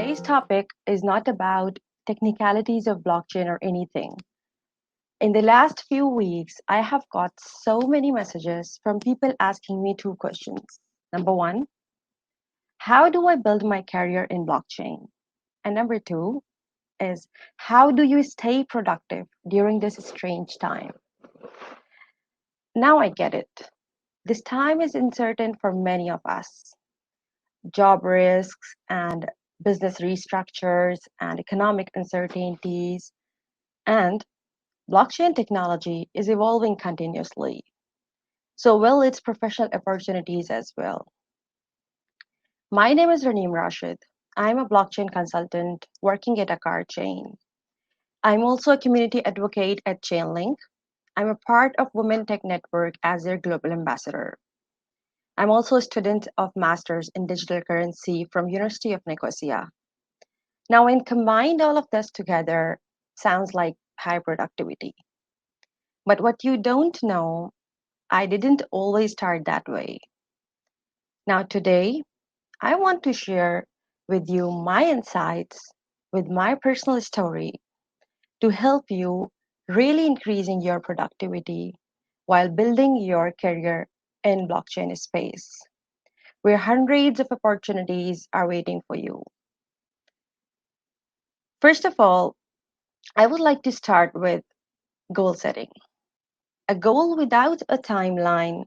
today's topic is not about technicalities of blockchain or anything. In the last few weeks, I have got so many messages from people asking me two questions. Number one, how do I build my career in blockchain? And number two is, how do you stay productive during this strange time? Now I get it. This time is uncertain for many of us. Job risks and business restructures and economic uncertainties and blockchain technology is evolving continuously. So will its professional opportunities as well. My name is Raneem Rashid. I'm a blockchain consultant working at Aqar chain. I'm also a community advocate at Chainlink. I'm a part of Women Tech Network as their global ambassador. I'm also a student of Masters in Digital Currency from University of Nicosia. Now, when combined all of this together, sounds like high productivity. But what you don't know, I didn't always start that way. Now, today, I want to share with you my insights with my personal story to help you really increasing your productivity while building your career in blockchain space, where hundreds of opportunities are waiting for you. First of all, I would like to start with goal setting. A goal without a timeline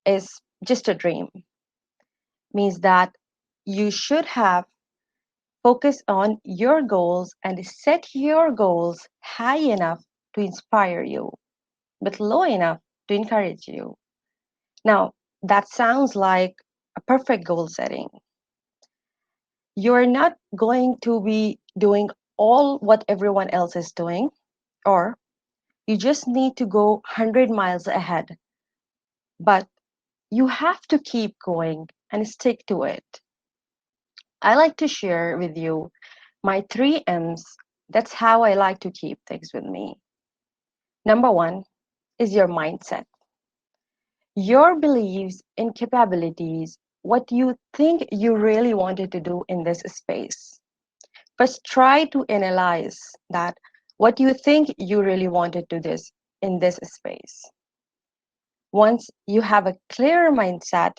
is just a dream, means that you should have focus on your goals and set your goals high enough to inspire you, but low enough to encourage you. Now, that sounds like a perfect goal setting. You're not going to be doing all what everyone else is doing, or you just need to go 100 miles ahead, but you have to keep going and stick to it. I like to share with you my three M's. That's how I like to keep things with me. Number one is your mindset, your beliefs and capabilities, what you think you really wanted to do in this space. First, try to analyze that what you think you really wanted to do this in this space. Once you have a clear mindset,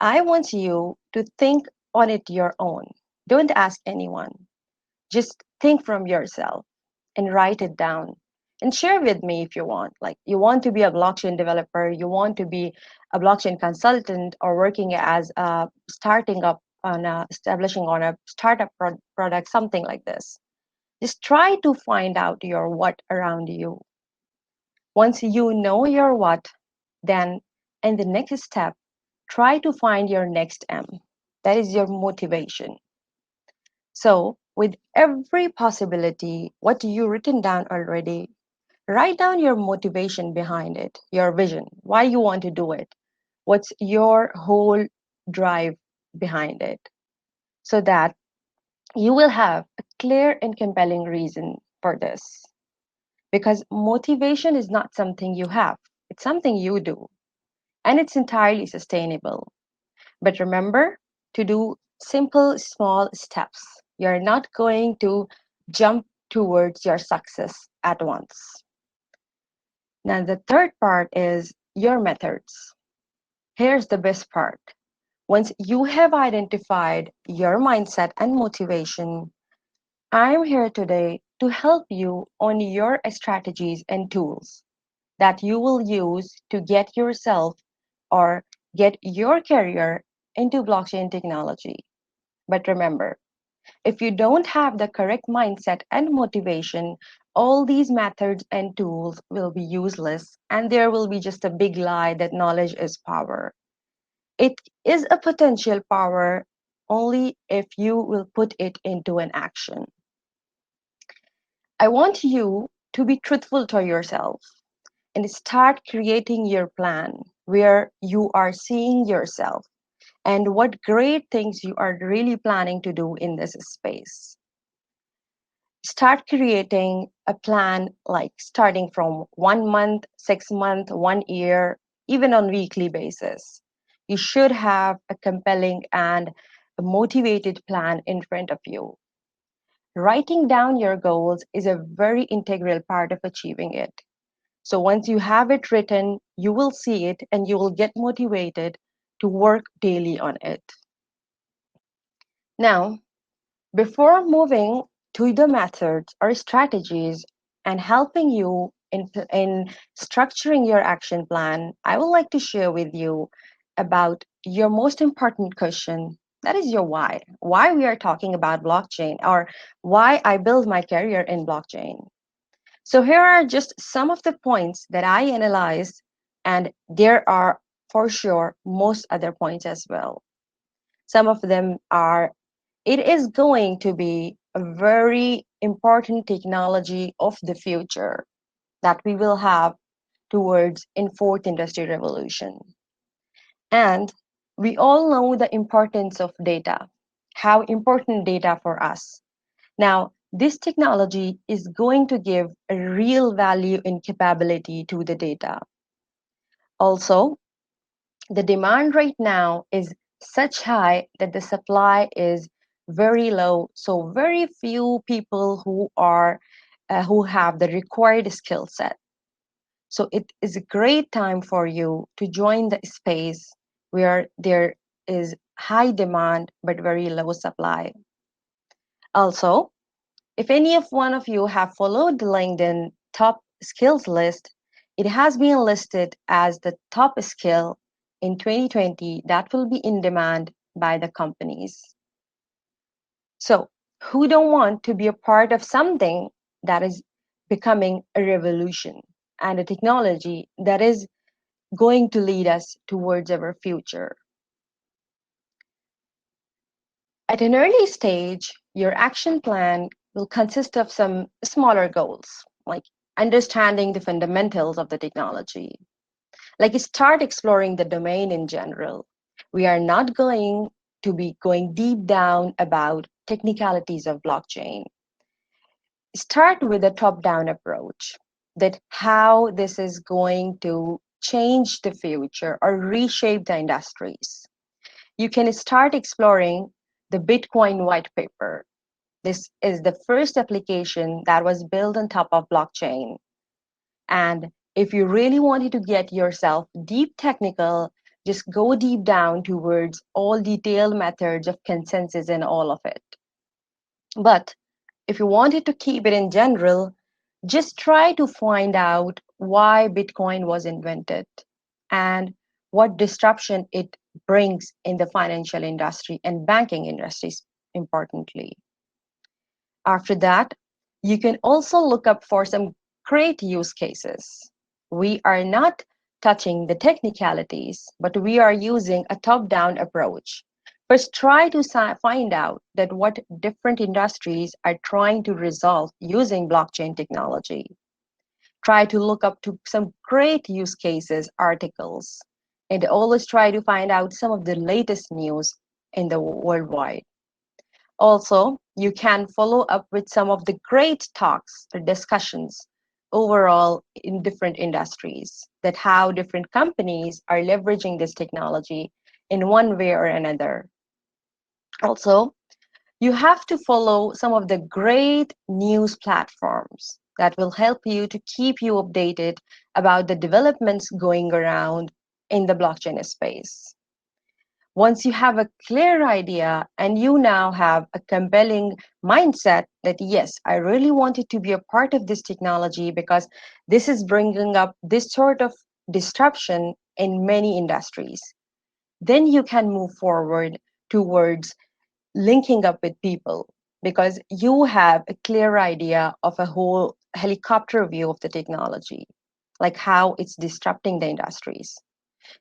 I want you to think on it your own. Don't ask anyone. Just think from yourself and write it down and share with me if you want. Like you want to be a blockchain developer, you want to be a blockchain consultant, or working as a starting up on establishing on a startup product, something like this. Just try to find out your what around you. Once you know your what, then in the next step, try to find your next M. That is your motivation. So, with every possibility, what you written down already, write down your motivation behind it, your vision, why you want to do it, what's your whole drive behind it, so that you will have a clear and compelling reason for this. Because motivation is not something you have, it's something you do, and it's entirely sustainable. But remember to do simple, small steps. You're not going to jump towards your success at once. Now, the third part is your methods. Here's the best part. Once you have identified your mindset and motivation, I'm here today to help you on your strategies and tools that you will use to get yourself or get your career into blockchain technology. But remember, if you don't have the correct mindset and motivation, all these methods and tools will be useless, and there will be just a big lie that knowledge is power. It is a potential power only if you will put it into an action. I want you to be truthful to yourself and start creating your plan where you are seeing yourself and what great things you are really planning to do in this space. Start creating a plan like starting from 1 month, 6 month, 1 year, even on weekly basis. You should have a compelling and a motivated plan in front of you. Writing down your goals is a very integral part of achieving it. So once you have it written, you will see it and you will get motivated to work daily on it. Now, before moving to the methods or strategies and helping you in structuring your action plan, I would like to share with you about your most important question. That is your why. Why we are talking about blockchain or why I build my career in blockchain. So here are just some of the points that I analyzed, and there are for sure most other points as well. Some of them are it is going to be a very important technology of the future that we will have towards in fourth industry revolution. And we all know the importance of data, how important data for us. Now, this technology is going to give a real value and capability to the data. Also, the demand right now is such high that the supply is very low. So very few people who have the required skill set. So it is a great time for you to join the space where there is high demand but very low supply. Also, if any of one of you have followed the LinkedIn top skills list, it has been listed as the top skill in 2020 that will be in demand by the companies. So, who don't want to be a part of something that is becoming a revolution and a technology that is going to lead us towards our future? At an early stage, your action plan will consist of some smaller goals, like understanding the fundamentals of the technology. Like start exploring the domain in general. We are not going to be going deep down about technicalities of blockchain. Start with a top-down approach that how this is going to change the future or reshape the industries. You can start exploring the Bitcoin white paper. This is the first application that was built on top of blockchain. And if you really wanted to get yourself deep technical, just go deep down towards all detailed methods of consensus and all of it. But if you wanted to keep it in general, just try to find out why Bitcoin was invented and what disruption it brings in the financial industry and banking industries, importantly. After that, you can also look up for some great use cases. We are not touching the technicalities, but we are using a top-down approach. First, try to find out that what different industries are trying to resolve using blockchain technology. Try to look up to some great use cases articles, and always try to find out some of the latest news in the worldwide. Also, you can follow up with some of the great talks or discussions overall in different industries that how different companies are leveraging this technology in one way or another. Also, you have to follow some of the great news platforms that will help you to keep you updated about the developments going around in the blockchain space. Once you have a clear idea and you now have a compelling mindset that, yes, I really wanted to be a part of this technology because this is bringing up this sort of disruption in many industries, then you can move forward towards linking up with people because you have a clear idea of a whole helicopter view of the technology, like how it's disrupting the industries.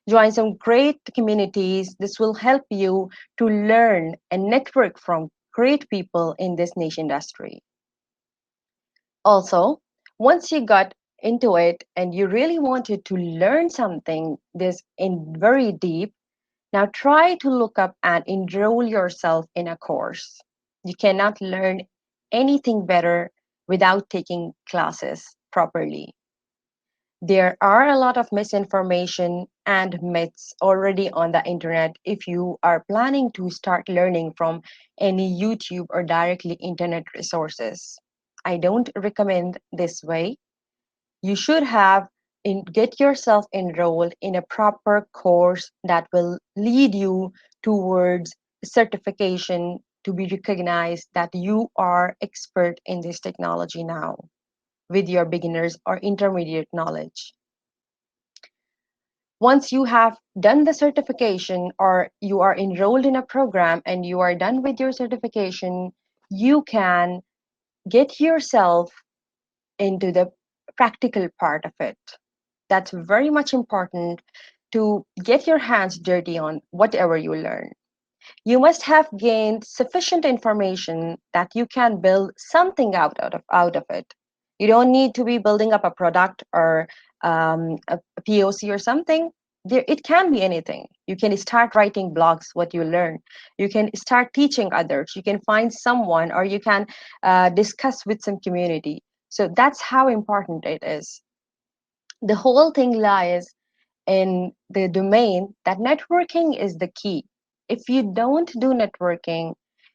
Join some great communities. This will help you to learn and network from great people in this niche industry. Also, once you got into it and you really wanted to learn something this in very deep, now try to look up and enroll yourself in a course. You cannot learn anything better without taking classes properly. There are a lot of misinformation and myths already on the internet if you are planning to start learning from any YouTube or directly internet resources. I don't recommend this way. You should get yourself enrolled in a proper course that will lead you towards certification to be recognized that you are expert in this technology now with your beginners or intermediate knowledge. Once you have done the certification or you are enrolled in a program and you are done with your certification, you can get yourself into the practical part of it. That's very much important to get your hands dirty on whatever you learn. You must have gained sufficient information that you can build something out of it. You don't need to be building up a product or a POC or something. It can be anything. You can start writing blogs, what you learn. You can start teaching others. You can find someone or you can discuss with some community. So that's how important it is. The whole thing lies in the domain that networking is the key. If you don't do networking,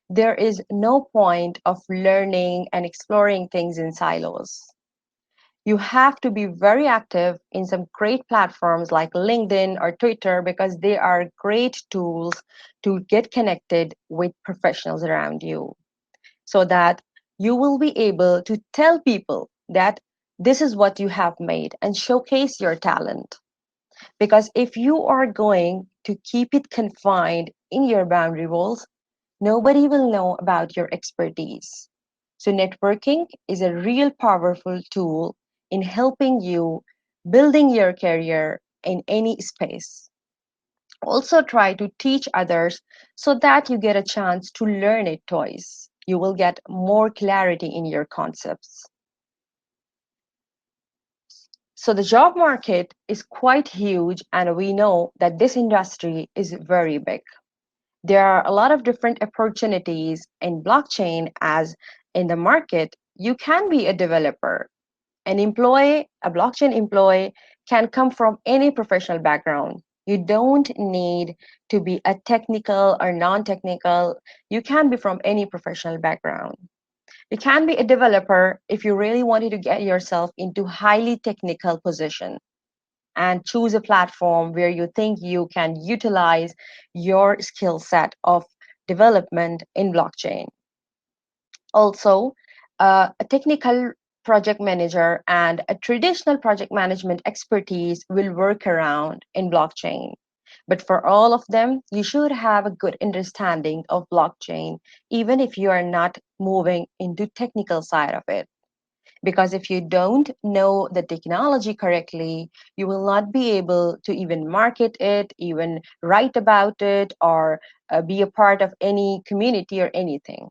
there is no point of learning and exploring things in silos. You have to be very active in some great platforms like LinkedIn or Twitter because they are great tools to get connected with professionals around you so that you will be able to tell people that this is what you have made and showcase your talent. Because if you are going to keep it confined in your boundary walls, nobody will know about your expertise. So, networking is a real powerful tool in helping you building your career in any space. Also, try to teach others so that you get a chance to learn it twice. You will get more clarity in your concepts. So the job market is quite huge, and we know that this industry is very big. There are a lot of different opportunities in blockchain, as in the market, you can be a developer. A blockchain employee can come from any professional background. You don't need to be a technical or non technical, you can be from any professional background. You can be a developer if you really wanted to get yourself into highly technical position and choose a platform where you think you can utilize your skill set of development in blockchain. Also, a technical project manager and a traditional project management expertise will work around in blockchain. But for all of them, you should have a good understanding of blockchain, even if you are not moving into technical side of it. Because if you don't know the technology correctly, you will not be able to even market it, even write about it, or be a part of any community or anything.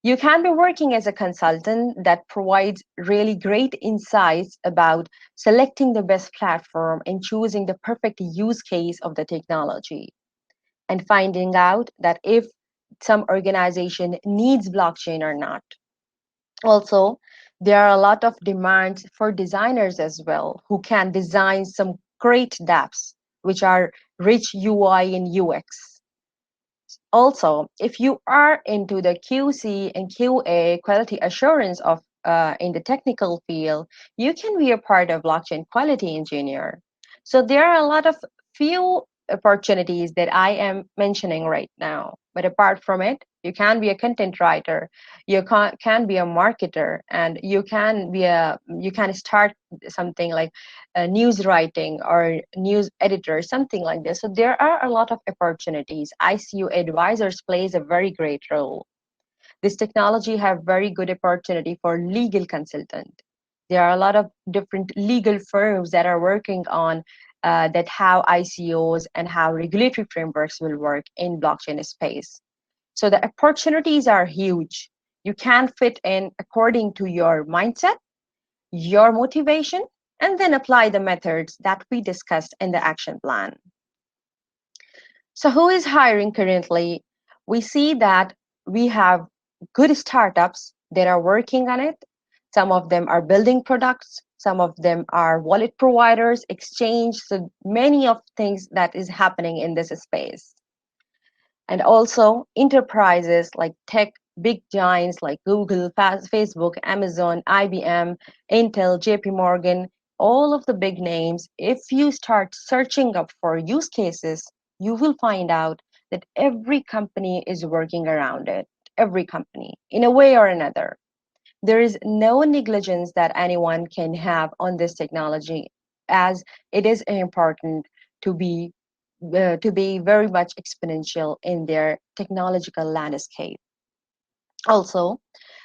You can be working as a consultant that provides really great insights about selecting the best platform and choosing the perfect use case of the technology and finding out that if some organization needs blockchain or not. Also, there are a lot of demands for designers as well who can design some great dApps, which are rich UI and UX. Also, if you are into the QC and QA quality assurance of in the technical field, you can be a part of blockchain quality engineer. So there are a lot of few opportunities that I am mentioning right now. But apart from it, you can be a content writer, can be a marketer, and you can start something like news writing or news editor, something like this. So there are a lot of opportunities. ICU advisors plays a very great role. This technology have very good opportunity for legal consultant. There are a lot of different legal firms that are working on that how ICOs and how regulatory frameworks will work in blockchain space. So the opportunities are huge. You can fit in according to your mindset, your motivation, and then apply the methods that we discussed in the action plan. So, who is hiring currently? We see that we have good startups that are working on it. Some of them are building products, Some of them are wallet providers, exchange, so many of things that is happening in this space. And also enterprises like tech big giants like Google, Facebook, Amazon, IBM, Intel, JP Morgan, all of the big names. If you start searching up for use cases, you will find out that every company is working around it, every company in a way or another. There is no negligence that anyone can have on this technology, as it is important to be very much exponential in their technological landscape. Also,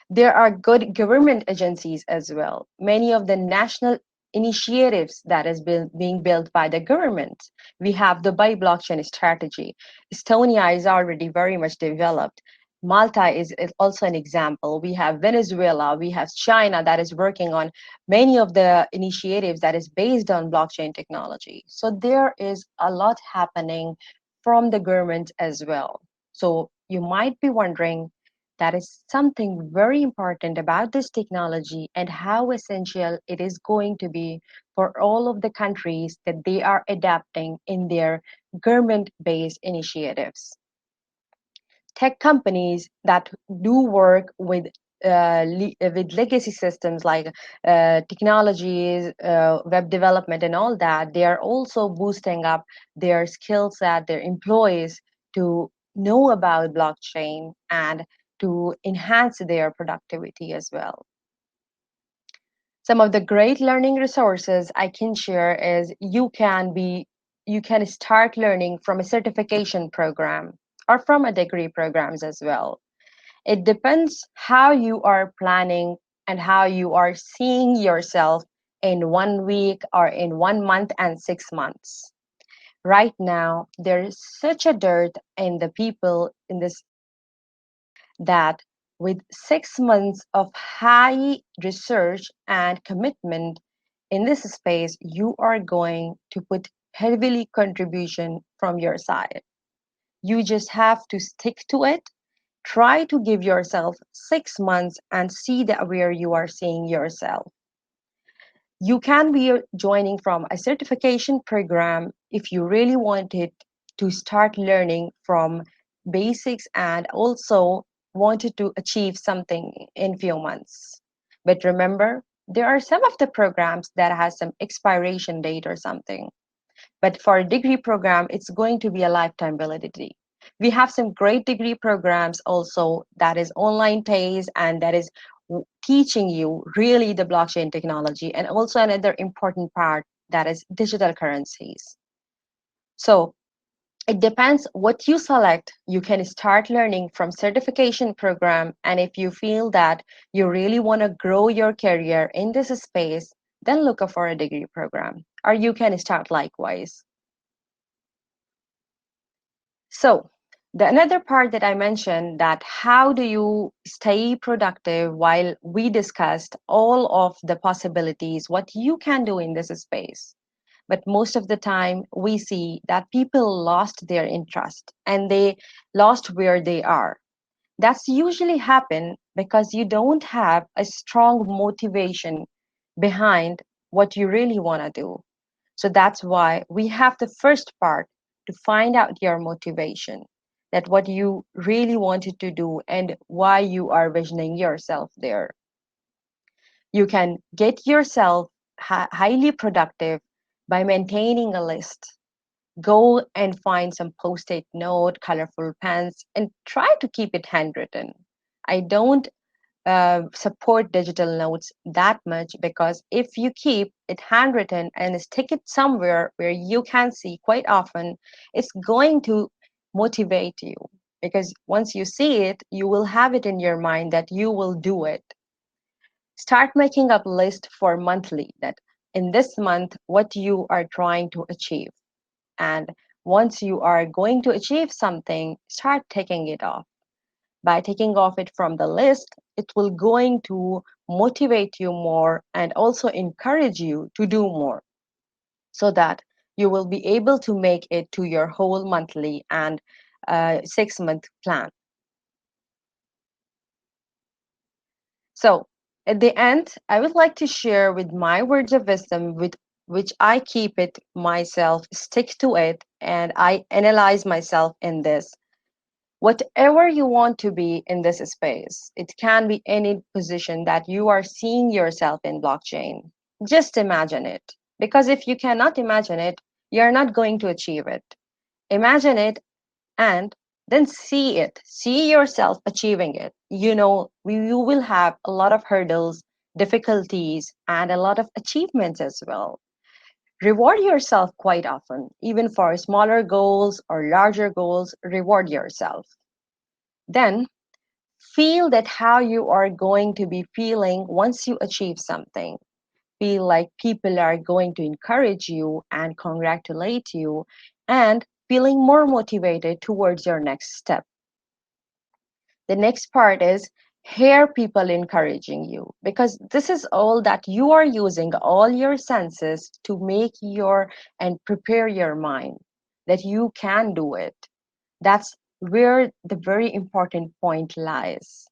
there are good government agencies as well. Many of the national initiatives that is being built by the government. We have the Dubai blockchain strategy. Estonia is already very much developed. Malta is also an example. We have Venezuela, we have China that is working on many of the initiatives that is based on blockchain technology. So there is a lot happening from the government as well. So you might be wondering, that is something very important about this technology and how essential it is going to be for all of the countries that they are adapting in their government based initiatives. Tech companies that do work with legacy systems like technologies, web development, and all that, they are also boosting up their skill set, their employees to know about blockchain and to enhance their productivity as well. Some of the great learning resources I can share is you can start learning from a certification program or from a degree programs as well. It depends how you are planning and how you are seeing yourself in 1 week or in 1 month and 6 months. Right now, there is such a dearth in the people in this that with 6 months of high research and commitment in this space, you are going to put heavily contribution from your side. You just have to stick to it. Try to give yourself 6 months and see that where you are seeing yourself. You can be joining from a certification program if you really wanted to start learning from basics and also wanted to achieve something in few months. But remember, there are some of the programs that has some expiration date or something. But for a degree program, it's going to be a lifetime validity. We have some great degree programs also that is online based and that is teaching you really the blockchain technology, and also another important part that is digital currencies. So it depends what you select. You can start learning from certification program, and if you feel that you really want to grow your career in this space, then look for a degree program, or you can start likewise. So the another part that I mentioned, that how do you stay productive, while we discussed all of the possibilities, what you can do in this space. But most of the time we see that people lost their interest and they lost where they are. That's usually happen because you don't have a strong motivation behind what you really want to do. So that's why we have the first part to find out your motivation, that what you really wanted to do and why you are visioning yourself there. You can get yourself highly productive by maintaining a list. Go and find some post-it note, colorful pens, and try to keep it handwritten. I don't support digital notes that much, because if you keep it handwritten and stick it somewhere where you can see quite often, it's going to motivate you, because once you see it, you will have it in your mind that you will do it. Start making up list for monthly, that in this month what you are trying to achieve, and once you are going to achieve something, start taking it off. By taking off it from the list, it will going to motivate you more and also encourage you to do more, so that you will be able to make it to your whole monthly and 6 month plan. So At the end, I would like to share with my words of wisdom with which I keep it myself, stick to it, and I analyze myself in this. Whatever you want to be in this space, it can be any position that you are seeing yourself in blockchain. Just imagine it. Because if you cannot imagine it, you're not going to achieve it. Imagine it and then see it. See yourself achieving it. You will have a lot of hurdles, difficulties, and a lot of achievements as well. Reward yourself quite often, even for smaller goals or larger goals, reward yourself. Then feel that how you are going to be feeling once you achieve something. Feel like people are going to encourage you and congratulate you and feeling more motivated towards your next step. The next part is hear people encouraging you because this is all that you are using all your senses to make your and prepare your mind that you can do it. That's where the very important point lies.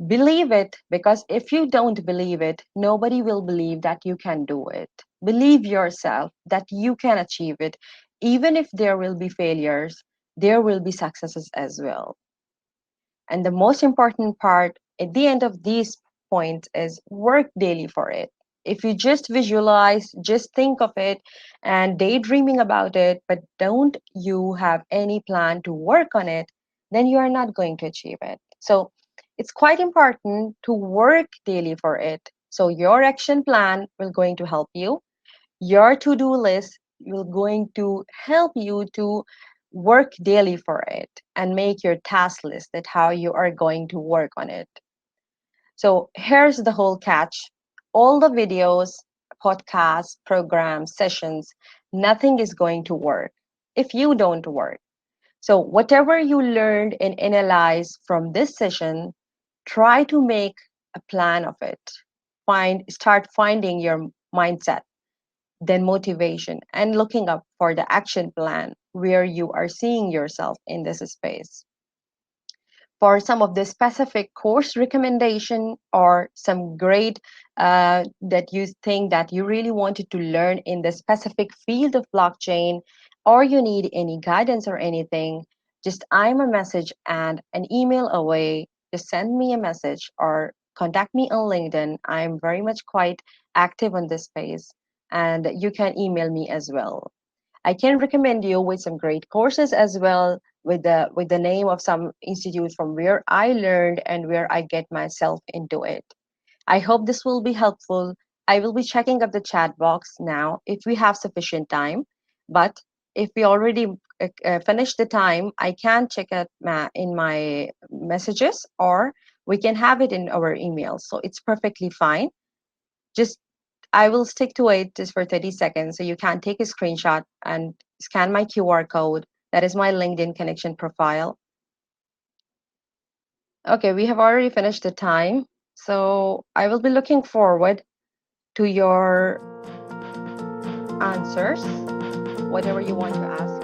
Believe it, because if you don't believe it, nobody will believe that you can do it. Believe yourself that you can achieve it. Even if there will be failures, there will be successes as well. And the most important part at the end of these points is work daily for it. If you just visualize, just think of it and daydreaming about it, but don't you have any plan to work on it, then you are not going to achieve it. So it's quite important to work daily for it. So your action plan will going to help you. Your to-do list will going to help you to work daily for it and make your task list that how you are going to work on it. So here's the whole catch. All the videos, podcasts, programs, sessions, nothing is going to work if you don't work. So whatever you learned and analyze from this session, try to make a plan of it. Start finding your mindset, then motivation, and looking up for the action plan where you are seeing yourself in this space. For some of the specific course recommendation or some grade that you think that you really wanted to learn in the specific field of blockchain, or you need any guidance or anything, just I'm a message and an email away. Just send me a message or contact me on LinkedIn. I'm very much quite active on this space, and you can email me as well. I can recommend you with some great courses as well, with the name of some institutes from where I learned and where I get myself into it. I hope this will be helpful. I will be checking up the chat box now if we have sufficient time. But if we already finished the time, I can check it in my messages, or we can have it in our email. So it's perfectly fine. Just I will stick to it just for 30 seconds. So you can take a screenshot and scan my QR code. That is my LinkedIn connection profile. Okay, we have already finished the time. So I will be looking forward to your answers, whatever you want to ask.